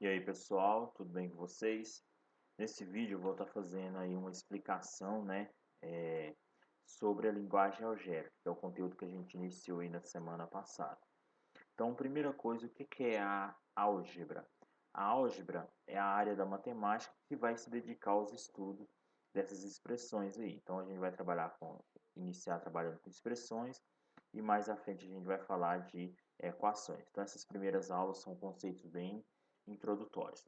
E aí pessoal, tudo bem com vocês? Nesse vídeo eu vou estar fazendo aí uma explicação, é, sobre a linguagem algébrica, que é o conteúdo que a gente iniciou aí na semana passada. Então, primeira coisa, o que é a álgebra? A álgebra é a área da matemática que vai se dedicar aos estudos dessas expressões aí. Então, a gente vai iniciar trabalhando com expressões e mais à frente a gente vai falar de equações. Então, essas primeiras aulas são conceitos bem introdutórios.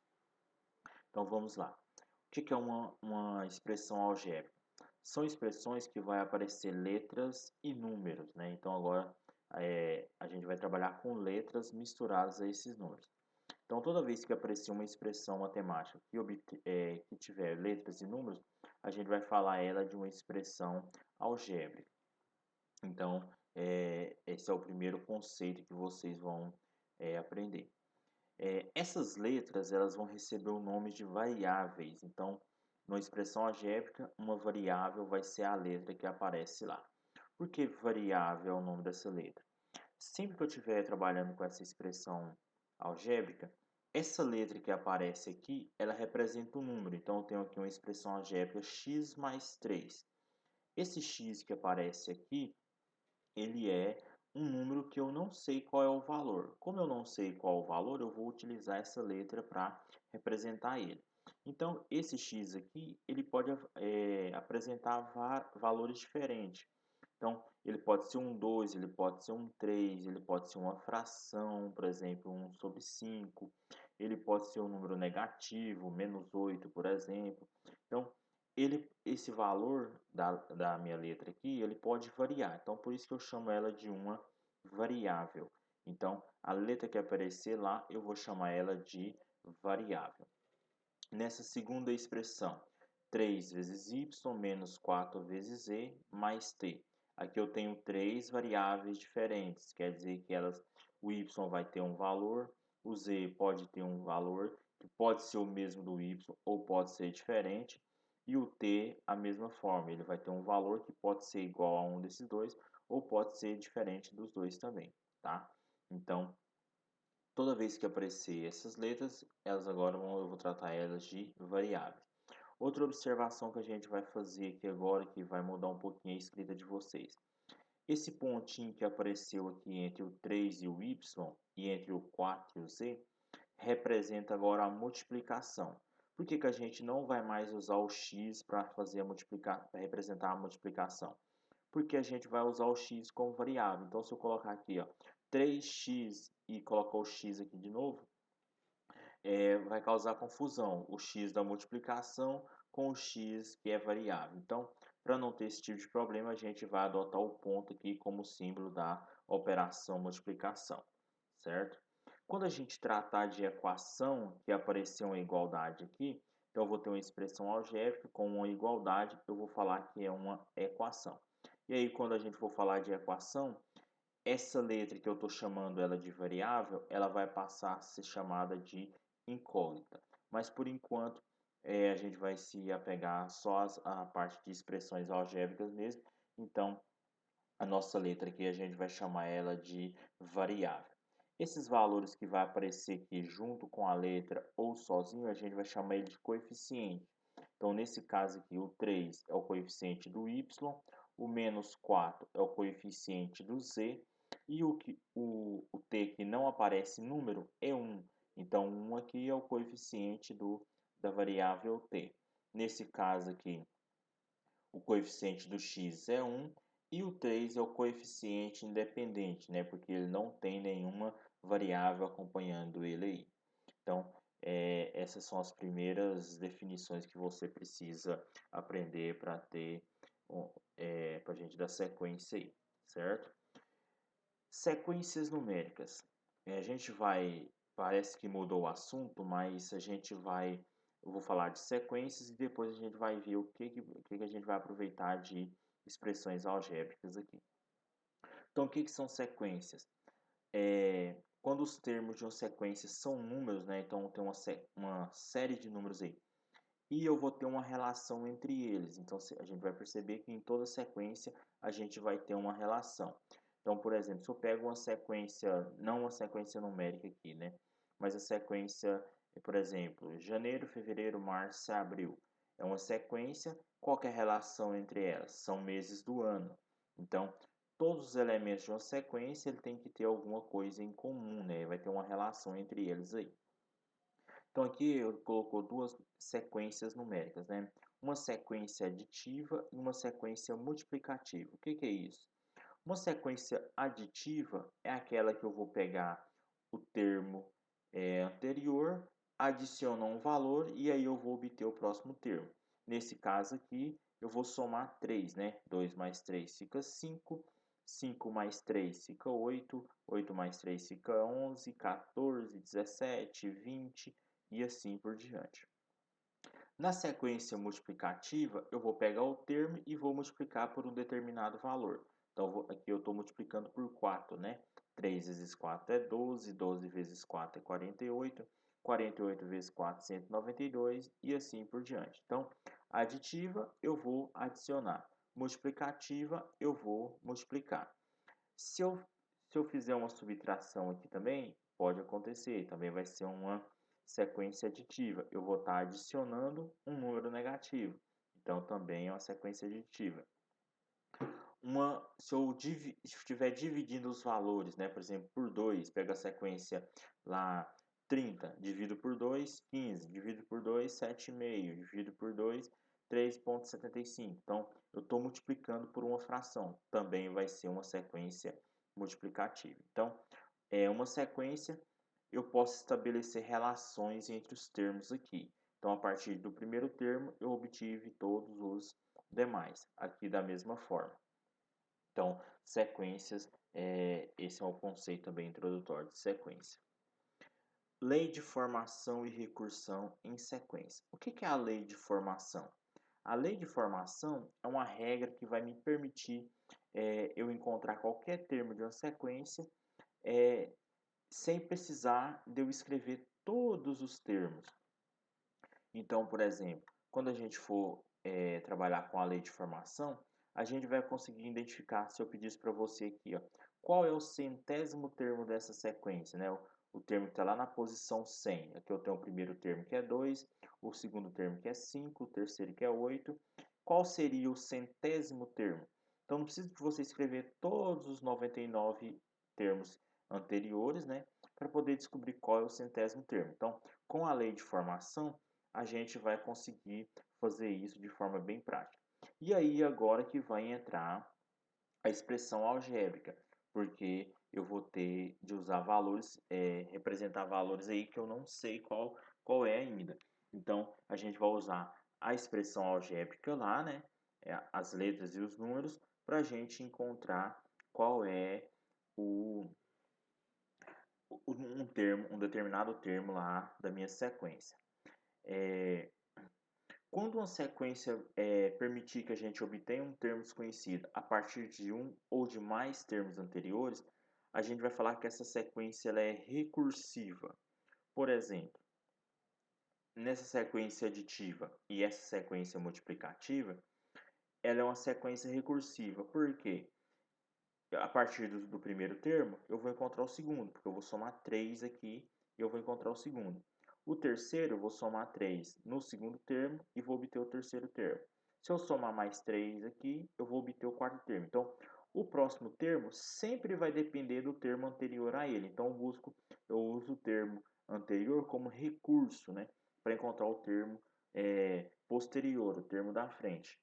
Então vamos lá. O que é uma expressão algébrica? São expressões que vai aparecer letras e números, né? Então agora a gente vai trabalhar com letras misturadas a esses números. Então toda vez que aparecer uma expressão matemática que tiver letras e números, a gente vai falar ela de uma expressão algébrica. Então esse é o primeiro conceito que vocês vão aprender. Essas letras elas vão receber o nome de variáveis. Então, numa expressão algébrica, uma variável vai ser a letra que aparece lá. Por que variável é o nome dessa letra? Sempre que eu estiver trabalhando com essa expressão algébrica, essa letra que aparece aqui, ela representa um número. Então, eu tenho aqui uma expressão algébrica x mais 3. Esse x que aparece aqui, ele é um número que eu não sei qual é o valor. Como eu não sei qual é o valor, eu vou utilizar essa letra para representar ele. Então, esse x aqui, ele pode apresentar valores diferentes. Então, ele pode ser um 2, ele pode ser um 3, ele pode ser uma fração, por exemplo, 1/5. Ele pode ser um número negativo, -8, por exemplo. Então, esse valor da minha letra aqui, ele pode variar. Então, por isso que eu chamo ela de uma variável. Então, a letra que aparecer lá, eu vou chamar ela de variável. Nessa segunda expressão, 3 vezes y menos 4 vezes z mais t. Aqui eu tenho três variáveis diferentes, quer dizer que o y vai ter um valor, o z pode ter um valor, que pode ser o mesmo do y ou pode ser diferente, e o t a mesma forma, ele vai ter um valor que pode ser igual a um desses dois ou pode ser diferente dos dois também, tá? Então, toda vez que aparecer essas letras, eu vou tratar elas de variáveis. Outra observação que a gente vai fazer aqui agora, que vai mudar um pouquinho a escrita de vocês. Esse pontinho que apareceu aqui entre o 3 e o y, e entre o 4 e o z, representa agora a multiplicação. Por que que a gente não vai mais usar o x para representar a multiplicação? Porque a gente vai usar o x como variável. Então, se eu colocar aqui, ó, 3x e colocar o x aqui de novo, vai causar confusão, o x da multiplicação com o x que é variável. Então, para não ter esse tipo de problema, a gente vai adotar o ponto aqui como símbolo da operação multiplicação, certo? Quando a gente tratar de equação, que apareceu uma igualdade aqui, então eu vou ter uma expressão algébrica com uma igualdade, eu vou falar que é uma equação. E aí, quando a gente for falar de equação, essa letra que eu estou chamando ela de variável, ela vai passar a ser chamada de incógnita. Mas por enquanto a gente vai se apegar só à parte de expressões algébricas mesmo. Então a nossa letra aqui a gente vai chamar ela de variável. Esses valores que vai aparecer aqui junto com a letra ou sozinho, a gente vai chamar ele de coeficiente. Então, nesse caso aqui, o 3 é o coeficiente do y, o -4 é o coeficiente do z, e o t que não aparece número é 1. Então, 1 aqui é o coeficiente da variável t. Nesse caso aqui, o coeficiente do x é 1 e o 3 é o coeficiente independente, né? Porque ele não tem nenhuma variável acompanhando ele aí. Então, essas são as primeiras definições que você precisa aprender para para a gente dar sequência aí, certo? Sequências numéricas. A gente vai, parece que mudou o assunto, mas eu vou falar de sequências e depois a gente vai ver o que a gente vai aproveitar de expressões algébricas aqui. Então, o que são sequências? Quando os termos de uma sequência são números, né? Então, tem uma série de números aí. E eu vou ter uma relação entre eles. Então, a gente vai perceber que em toda sequência a gente vai ter uma relação. Então, por exemplo, se eu pego uma sequência, não uma sequência numérica aqui, né? Mas a sequência por exemplo, janeiro, fevereiro, março, abril. É uma sequência. Qual que é a relação entre elas? São meses do ano. Então, todos os elementos de uma sequência ele tem que ter alguma coisa em comum, né? Vai ter uma relação entre eles aí. Então aqui eu colocou duas sequências numéricas, né? Uma sequência aditiva e uma sequência multiplicativa. O que é isso? Uma sequência aditiva é aquela que eu vou pegar o termo anterior, adicionar um valor e aí eu vou obter o próximo termo. Nesse caso aqui, eu vou somar 3, né? 2 mais 3 fica 5, 5 mais 3 fica 8, 8 mais 3 fica 11, 14, 17, 20 e assim por diante. Na sequência multiplicativa, eu vou pegar o termo e vou multiplicar por um determinado valor. Então, aqui eu estou multiplicando por 4, né? 3 vezes 4 é 12, 12 vezes 4 é 48, 48 vezes 4 é 192 e assim por diante. Então, aditiva eu vou adicionar, multiplicativa eu vou multiplicar. Se eu fizer uma subtração aqui também, pode acontecer, também vai ser uma sequência aditiva. Eu vou estar adicionando um número negativo, então também é uma sequência aditiva. Se eu estiver dividindo os valores, né, por exemplo, por 2, pega a sequência lá 30, divido por 2, 15, divido por 2, 7,5, divido por 2, 3,75. Então, eu estou multiplicando por uma fração, também vai ser uma sequência multiplicativa. Então, é uma sequência, eu posso estabelecer relações entre os termos aqui. Então, a partir do primeiro termo, eu obtive todos os demais, aqui da mesma forma. Então, sequências, esse é o conceito bem introdutório de sequência. Lei de formação e recursão em sequência. O que é a lei de formação? A lei de formação é uma regra que vai me permitir eu encontrar qualquer termo de uma sequência sem precisar de eu escrever todos os termos. Então, por exemplo, quando a gente for trabalhar com a lei de formação, a gente vai conseguir identificar, se eu pedisse para você aqui, ó, qual é o centésimo termo dessa sequência, né? O termo que está lá na posição 100. Aqui eu tenho o primeiro termo que é 2, o segundo termo que é 5, o terceiro que é 8. Qual seria o centésimo termo? Então, não precisa de você escrever todos os 99 termos anteriores, né? Para poder descobrir qual é o centésimo termo. Então, com a lei de formação, a gente vai conseguir fazer isso de forma bem prática. E aí agora que vai entrar a expressão algébrica, porque eu vou ter de usar valores, representar valores aí que eu não sei qual é ainda. Então, a gente vai usar a expressão algébrica lá, né? As letras e os números, para a gente encontrar qual é um determinado termo lá da minha sequência. Quando uma sequência permitir que a gente obtenha um termo desconhecido a partir de um ou de mais termos anteriores, a gente vai falar que essa sequência ela é recursiva. Por exemplo, nessa sequência aditiva e essa sequência multiplicativa, ela é uma sequência recursiva. Por quê? A partir do primeiro termo, eu vou encontrar o segundo, porque eu vou somar 3 aqui e eu vou encontrar o segundo. O terceiro, eu vou somar 3 no segundo termo e vou obter o terceiro termo. Se eu somar mais 3 aqui, eu vou obter o quarto termo. Então, o próximo termo sempre vai depender do termo anterior a ele. Então, eu uso o termo anterior como recurso, né, para encontrar o termo posterior, o termo da frente.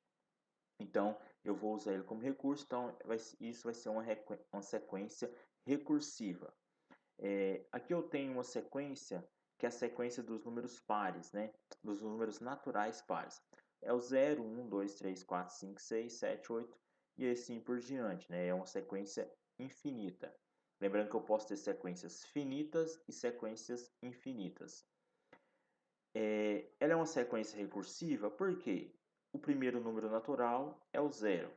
Então, eu vou usar ele como recurso, então isso vai ser uma sequência recursiva. Aqui eu tenho uma sequência que é a sequência dos números pares, né? Dos números naturais pares. É o 0, 1, 2, 3, 4, 5, 6, 7, 8 e assim por diante, né? É uma sequência infinita. Lembrando que eu posso ter sequências finitas e sequências infinitas. Ela é uma sequência recursiva porque o primeiro número natural é o 0.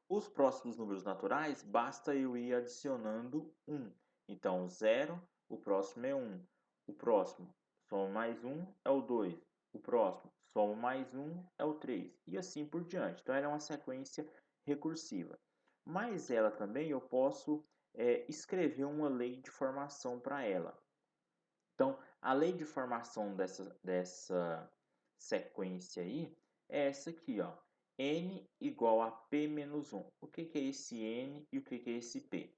Os próximos números naturais, basta eu ir adicionando 1. Então, 0, o próximo é 1. O próximo, soma mais 1, é o 2. O próximo, soma mais 1, é o 3. E assim por diante. Então, ela é uma sequência recursiva. Mas ela também, eu posso escrever uma lei de formação para ela. Então, A lei de formação dessa sequência aí é essa aqui, ó. N igual a P menos 1. O que é esse N e o que é esse P?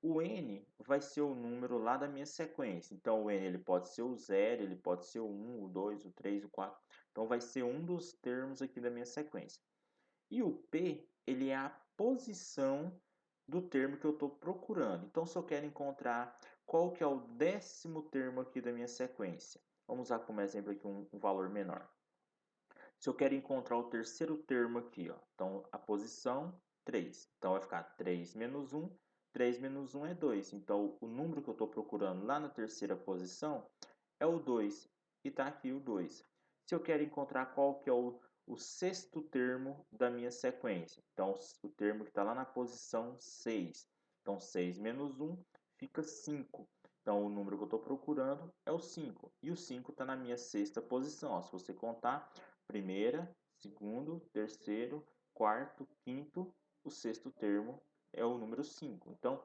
O N vai ser o número lá da minha sequência. Então, o N ele pode ser o 0, ele pode ser o 1, o 2, o 3, o 4. Então, vai ser um dos termos aqui da minha sequência. E o P, ele é a posição do termo que eu estou procurando. Então, se eu quero encontrar qual que é o 10º termo aqui da minha sequência, vamos usar como exemplo aqui um valor menor. Se eu quero encontrar o 3º termo aqui, ó, então a posição 3. Então vai ficar 3 menos 1, 3 menos 1 é 2. Então o número que eu estou procurando lá na 3ª posição é o 2. E está aqui o 2. Se eu quero encontrar qual que é o 6º termo da minha sequência, então o termo que está lá na posição 6. Então 6 menos 1 fica 5. Então o número que eu estou procurando é o 5. E o 5 está na minha 6ª posição. Ó, se você contar, primeira, segundo, terceiro, quarto, quinto, o 6º termo é o número 5. Então,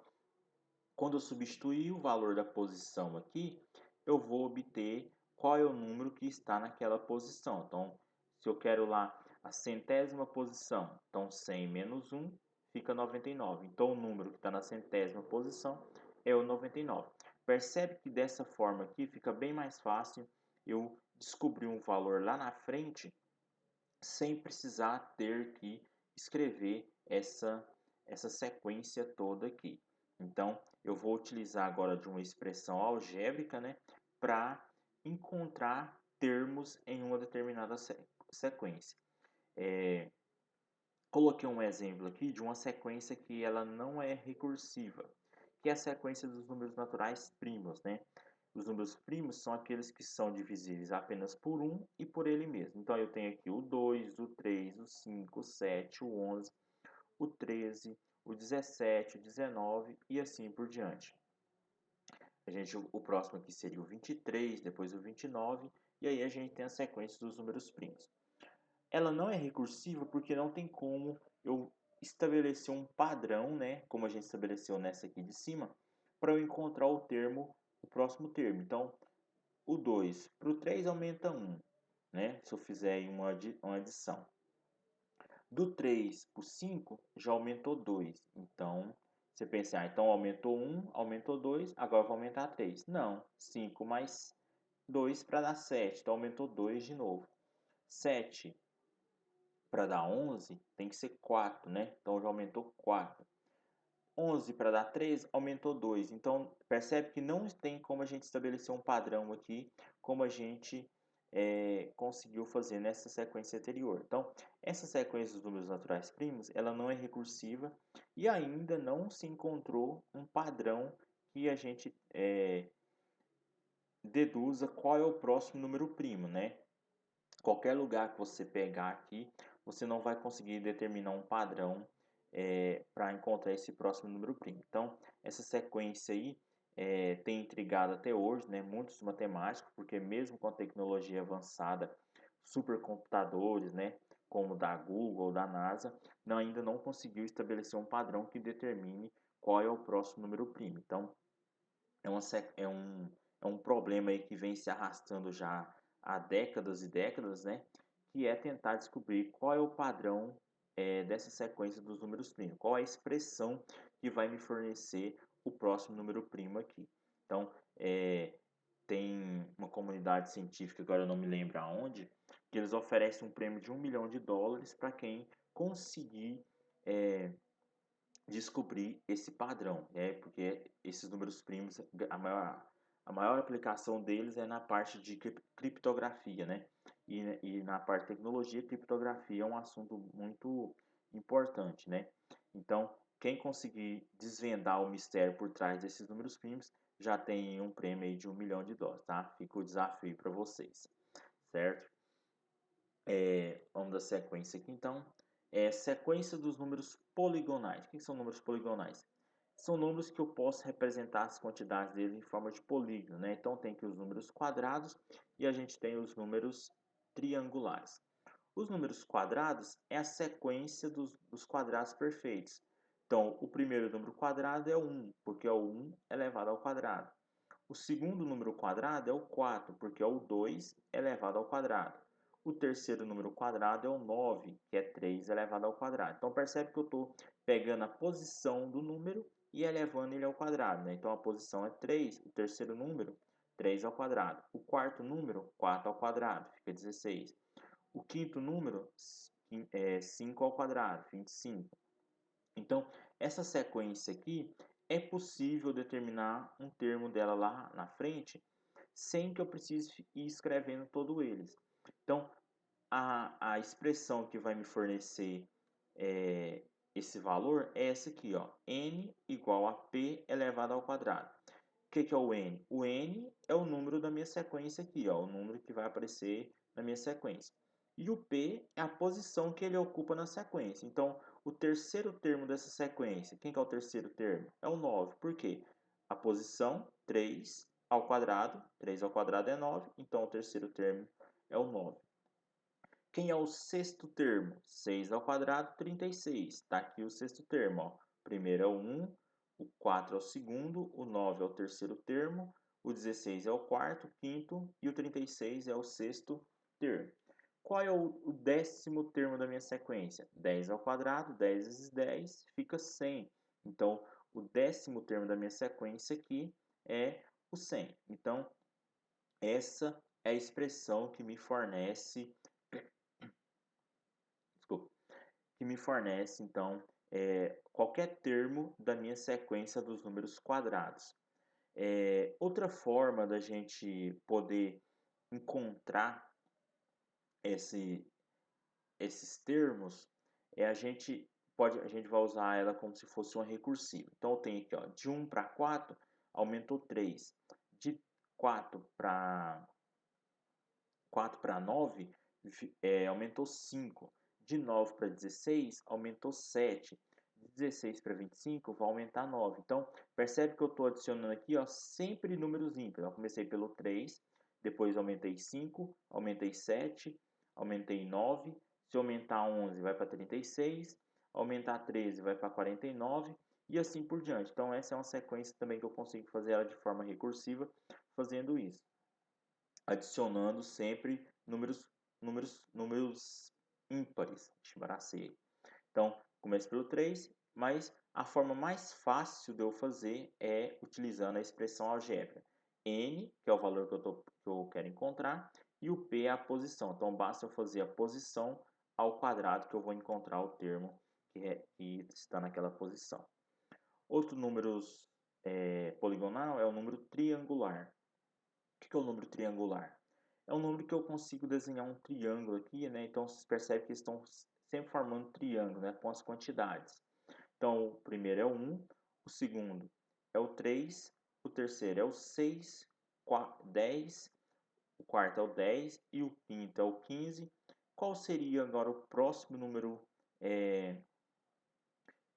quando eu substituir o valor da posição aqui, eu vou obter qual é o número que está naquela posição. Então, se eu quero lá a 100ª posição, então 100 menos 1 fica 99. Então, o número que está na 100ª posição é o 99. Percebe que dessa forma aqui fica bem mais fácil eu descobrir um valor lá na frente sem precisar ter que escrever essa sequência toda aqui. Então, eu vou utilizar agora de uma expressão algébrica, né, para encontrar termos em uma determinada sequência. Coloquei um exemplo aqui de uma sequência que ela não é recursiva, que é a sequência dos números naturais primos, né? Os números primos são aqueles que são divisíveis apenas por 1 e por ele mesmo. Então, eu tenho aqui o 2, o 3, o 5, o 7, o 11, o 13, o 17, o 19 e assim por diante. O próximo aqui seria o 23, depois o 29, e aí a gente tem a sequência dos números primos. Ela não é recursiva porque não tem como eu estabelecer um padrão, né, como a gente estabeleceu nessa aqui de cima, para eu encontrar o próximo termo. Então, o 2 para o 3 aumenta 1, né, se eu fizer uma adição. Do 3 para o 5 já aumentou 2. Então, você pensa, então aumentou 1, aumentou 2, agora vai aumentar 3. Não, 5 mais 2 para dar 7, então aumentou 2 de novo. 7 para dar 11 tem que ser 4, né? Então já aumentou 4. 11 para dar 13 aumentou 2. Então percebe que não tem como a gente estabelecer um padrão aqui, como a gente conseguiu fazer nessa sequência anterior. Então essa sequência dos números naturais primos ela não é recursiva e ainda não se encontrou um padrão que a gente deduza qual é o próximo número primo, né? Qualquer lugar que você pegar aqui, você não vai conseguir determinar um padrão para encontrar esse próximo número primo. Então, essa sequência aí tem intrigado até hoje, né, muitos matemáticos, porque mesmo com a tecnologia avançada, supercomputadores, né, como o da Google ou da NASA, ainda não conseguiu estabelecer um padrão que determine qual é o próximo número primo. Então, é um problema aí que vem se arrastando já há décadas e décadas, né? Que é tentar descobrir qual é o padrão dessa sequência dos números primos, qual é a expressão que vai me fornecer o próximo número primo aqui. Então, tem uma comunidade científica, agora eu não me lembro aonde, que eles oferecem um prêmio de $1 milhão para quem conseguir descobrir esse padrão, né? Porque esses números primos, a maior aplicação deles é na parte de criptografia, né? E na parte de tecnologia, criptografia é um assunto muito importante, né? Então, quem conseguir desvendar o mistério por trás desses números primos já tem um prêmio aí de $1 milhão, tá? Fica o desafio para vocês, certo? Vamos dar sequência aqui então. Sequência dos números poligonais. O que são números poligonais? São números que eu posso representar as quantidades deles em forma de polígono, né? Então tem aqui os números quadrados e a gente tem os números triangulares. Os números quadrados é a sequência dos quadrados perfeitos. Então, o primeiro número quadrado é o 1, porque é o 1 elevado ao quadrado. O segundo número quadrado é o 4, porque é o 2 elevado ao quadrado. O terceiro número quadrado é o 9, que é 3 elevado ao quadrado. Então, percebe que eu estou pegando a posição do número e elevando ele ao quadrado, né? Então, a posição é 3, o terceiro número, 3 ao quadrado. O quarto número, 4 ao quadrado, fica 16. O quinto número é 5 ao quadrado, 25. Então, essa sequência aqui, é possível determinar um termo dela lá na frente, sem que eu precise ir escrevendo todos eles. Então, a expressão que vai me fornecer esse valor é essa aqui, ó, n igual a p elevado ao quadrado. O que é o n? O n é o número da minha sequência aqui, ó, o número que vai aparecer na minha sequência. E o p é a posição que ele ocupa na sequência. Então, o terceiro termo dessa sequência, quem que é o terceiro termo? É o 9. Por quê? A posição 3 ao quadrado é 9, então o terceiro termo é o 9. Quem é o sexto termo? 6 ao quadrado, 36. Está aqui o sexto termo. Ó. O primeiro é o 1, o 4 é o segundo, o 9 é o terceiro termo, o 16 é o quarto, o quinto e o 36 é o sexto termo. Qual é o décimo termo da minha sequência? 10 ao quadrado, 10 vezes 10 fica 100. Então, o décimo termo da minha sequência aqui é o 100. Então, essa é a expressão que me fornece então, qualquer termo da minha sequência dos números quadrados. Outra forma da gente poder encontrar esses termos a gente vai usar ela como se fosse uma recursiva. Então, eu tenho aqui, ó, de 1 para 4, aumentou 3. De 4 para 9, aumentou 5. De 9 para 16, aumentou 7. De 16 para 25, vai aumentar 9. Então, percebe que eu estou adicionando aqui, ó, sempre números ímpares. Eu comecei pelo 3, depois aumentei 5, aumentei 7, aumentei 9. Se aumentar 11, vai para 36. Aumentar 13, vai para 49. E assim por diante. Então, essa é uma sequência também que eu consigo fazer ela de forma recursiva, fazendo isso. Adicionando sempre números ímpares. Embaraçei. Então, comece pelo 3, mas a forma mais fácil de eu fazer é utilizando a expressão algébrica. N, que é o valor que eu quero encontrar, e o P é a posição. Então, basta eu fazer a posição ao quadrado que eu vou encontrar o termo que está naquela posição. Outro número poligonal é o número triangular. O que é o número triangular? É um número que eu consigo desenhar um triângulo aqui, né? Então, vocês percebem que estão sempre formando triângulo, né? Com as quantidades. Então, o primeiro é o 1, o segundo é o 3, o terceiro é o 6, 10, o quarto é o 10 e o quinto é o 15. Qual seria agora o próximo número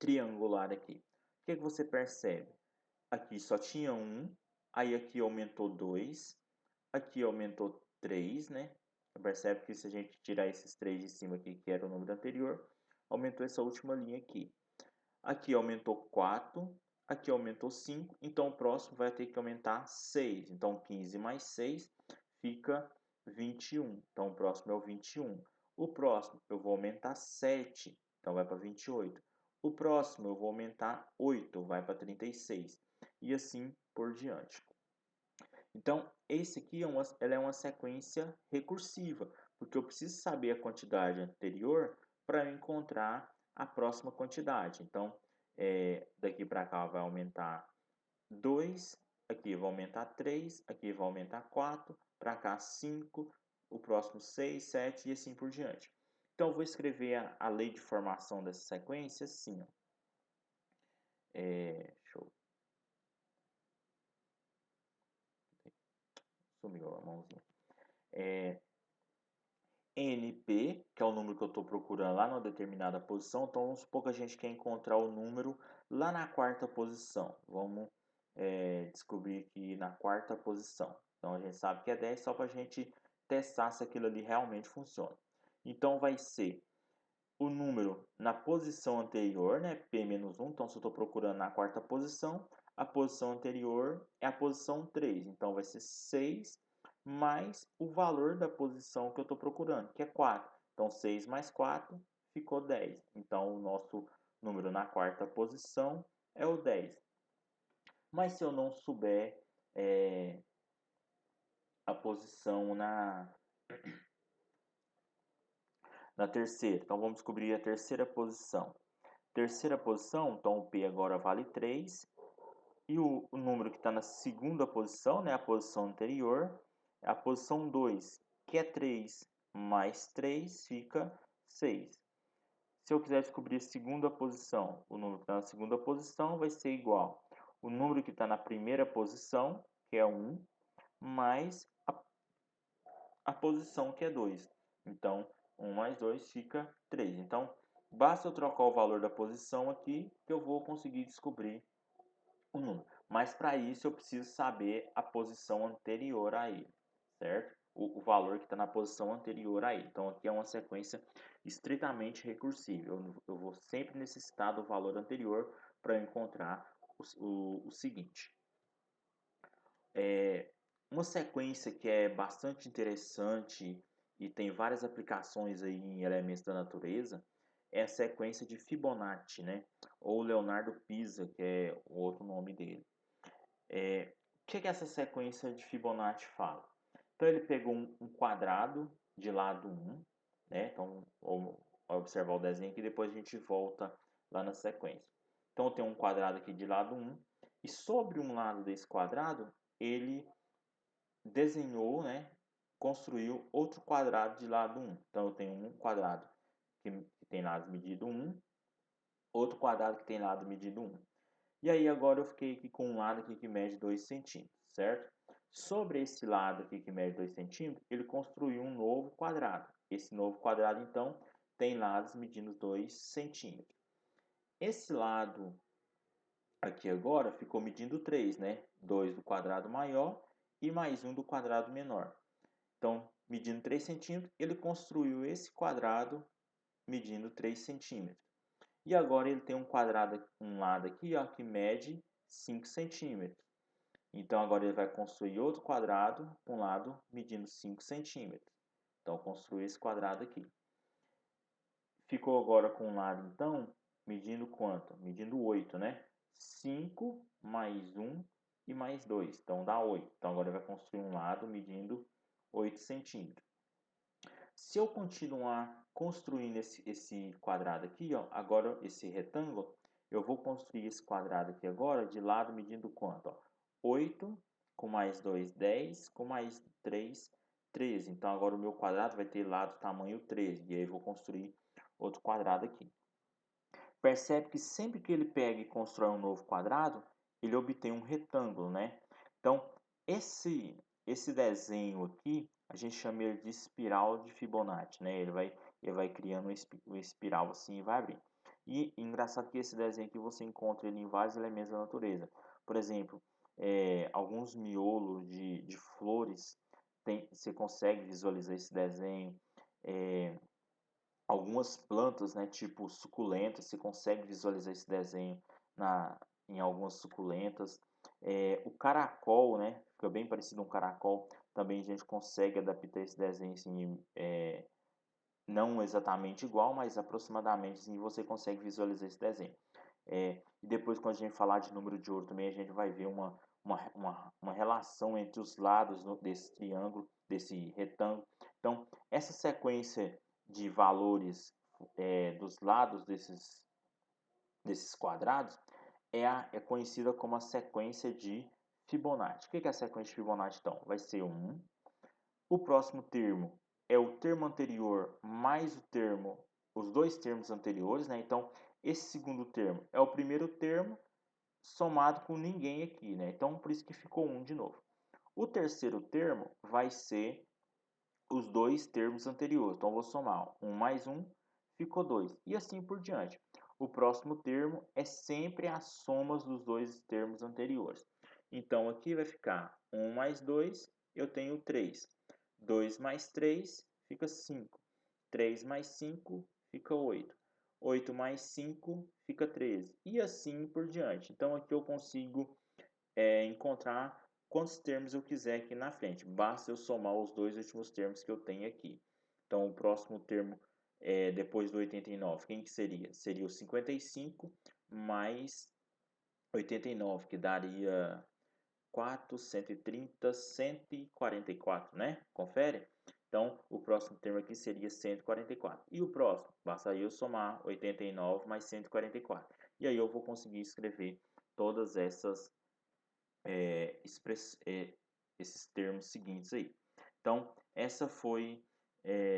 triangular aqui? O que você percebe? Aqui só tinha 1, aí aqui aumentou 2, aqui aumentou 3, né? Percebe que se a gente tirar esses 3 de cima aqui, que era o número anterior, aumentou essa última linha aqui. Aqui aumentou 4, aqui aumentou 5, então o próximo vai ter que aumentar 6. Então 15 mais 6 fica 21. Então o próximo é o 21. O próximo eu vou aumentar 7, então vai para 28. O próximo eu vou aumentar 8, vai para 36. E assim por diante. Então, esse aqui ela é uma sequência recursiva, porque eu preciso saber a quantidade anterior para encontrar a próxima quantidade. Então, daqui para cá vai aumentar 2, aqui vai aumentar 3, aqui vai aumentar 4, para cá 5, o próximo 6, 7 e assim por diante. Então, eu vou escrever a lei de formação dessa sequência assim. Ó. Deixa eu... Sumiu a mãozinha. NP, que é o número que eu estou procurando lá numa determinada posição. Então, vamos supor que a gente quer encontrar o número lá na quarta posição. Vamos descobrir aqui na quarta posição. Então, a gente sabe que é 10 só para a gente testar se aquilo ali realmente funciona. Então, vai ser o número na posição anterior, né? P menos 1. Então, se eu estou procurando na quarta posição, A posição anterior é a posição 3. Então, vai ser 6 mais o valor da posição que eu estou procurando, que é 4. Então, 6 mais 4 ficou 10. Então, o nosso número na quarta posição é o 10. Mas se eu não souber a posição na terceira, então vamos descobrir a terceira posição. Terceira posição, então o P agora vale 3. E o número que está na segunda posição, né, a posição anterior, é a posição 2, que é 3 mais 3 fica 6. Se eu quiser descobrir a segunda posição, o número que está na segunda posição vai ser igual o número que está na primeira posição, que é 1, mais a posição que é 2. Então, 1 mais 2 fica 3. Então, basta eu trocar o valor da posição aqui que eu vou conseguir descobrir o número. Mas para isso eu preciso saber a posição anterior a ele, certo? O valor que está na posição anterior a ele. Então, aqui é uma sequência estritamente recursiva. Eu vou sempre necessitar do valor anterior para encontrar o seguinte. Uma sequência que é bastante interessante e tem várias aplicações aí em elementos da natureza é a sequência de Fibonacci, né? Ou Leonardo Pisa, que é o outro nome dele. O que essa sequência de Fibonacci fala? Então ele pegou um quadrado de lado 1, né? Então vamos observar o desenho aqui, depois a gente volta lá na sequência. Então eu tenho um quadrado aqui de lado 1, e sobre um lado desse quadrado, ele desenhou, né, construiu outro quadrado de lado 1. Então eu tenho um quadrado que tem lado medido 1, outro quadrado que tem lado medido 1. E aí agora eu fiquei aqui com um lado aqui que mede 2 centímetros, certo? Sobre esse lado aqui que mede 2 centímetros, ele construiu um novo quadrado. Esse novo quadrado, então, tem lados medindo 2 centímetros. Esse lado aqui agora ficou medindo 3, né? 2 do quadrado maior e mais 1 do quadrado menor. Então, medindo 3 centímetros, ele construiu esse quadrado medindo 3 centímetros. E agora ele tem um quadrado, um lado aqui, ó, que mede 5 centímetros. Então, agora ele vai construir outro quadrado, um lado medindo 5 centímetros. Então, construir esse quadrado aqui. Ficou agora com um lado, então, medindo quanto? Medindo 8, né? 5 mais 1 e mais 2. Então, dá 8. Então, agora ele vai construir um lado medindo 8 centímetros. Se eu continuar construindo esse quadrado aqui, ó, agora esse retângulo, eu vou construir esse quadrado aqui agora de lado medindo quanto? Ó? 8 com mais 2, 10, com mais 3, 13. Então agora o meu quadrado vai ter lado tamanho 13. E aí eu vou construir outro quadrado aqui. Percebe que sempre que ele pega e constrói um novo quadrado, ele obtém um retângulo, né? Então, esse desenho aqui, a gente chama ele de espiral de Fibonacci, né? Ele vai criando uma espiral assim e vai abrindo. E engraçado que esse desenho aqui você encontra ele em vários elementos da natureza. Por exemplo, alguns miolos de flores, você consegue visualizar esse desenho. Algumas plantas, né, tipo suculentas, você consegue visualizar esse desenho em algumas suculentas. O caracol, né, fica bem parecido um caracol, também a gente consegue adaptar esse desenho assim, não exatamente igual, mas aproximadamente assim, você consegue visualizar esse desenho. E depois, quando a gente falar de número de ouro também, a gente vai ver uma relação entre os lados desse triângulo, desse retângulo. Então, essa sequência de valores dos lados desses quadrados é conhecida como a sequência de Fibonacci. O que é a sequência de Fibonacci, então? Vai ser 1. O próximo termo é o termo anterior mais os dois termos anteriores, né? Então, esse segundo termo é o primeiro termo somado com ninguém aqui, né? Então, por isso que ficou 1 de novo. O terceiro termo vai ser os dois termos anteriores. Então, eu vou somar 1 mais 1, ficou 2. E assim por diante. O próximo termo é sempre a soma dos dois termos anteriores. Então, aqui vai ficar 1 mais 2, eu tenho 3. 2 mais 3 fica 5. 3 mais 5 fica 8. 8 mais 5 fica 13. E assim por diante. Então, aqui eu consigo encontrar quantos termos eu quiser aqui na frente. Basta eu somar os dois últimos termos que eu tenho aqui. Então, o próximo termo depois do 89, quem que seria? Seria o 55 mais 89, que daria 4, 130, 144, né? Confere? Então, o próximo termo aqui seria 144. E o próximo? Basta eu somar 89 mais 144. E aí eu vou conseguir escrever todas esses termos seguintes aí. Então, essa foi...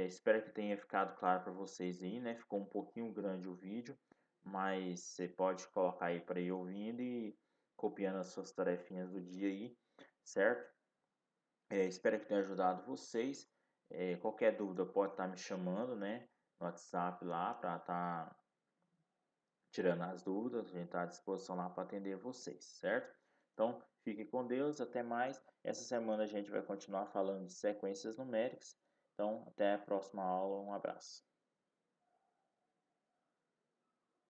espero que tenha ficado claro para vocês aí, né? Ficou um pouquinho grande o vídeo, mas você pode colocar aí para ir ouvindo e copiando as suas tarefinhas do dia aí, certo? Espero que tenha ajudado vocês. Qualquer dúvida pode estar me chamando, né? No WhatsApp lá para estar tirando as dúvidas. A gente está à disposição lá para atender vocês, certo? Então, fique com Deus, até mais. Essa semana a gente vai continuar falando de sequências numéricas. Então, até a próxima aula. Um abraço.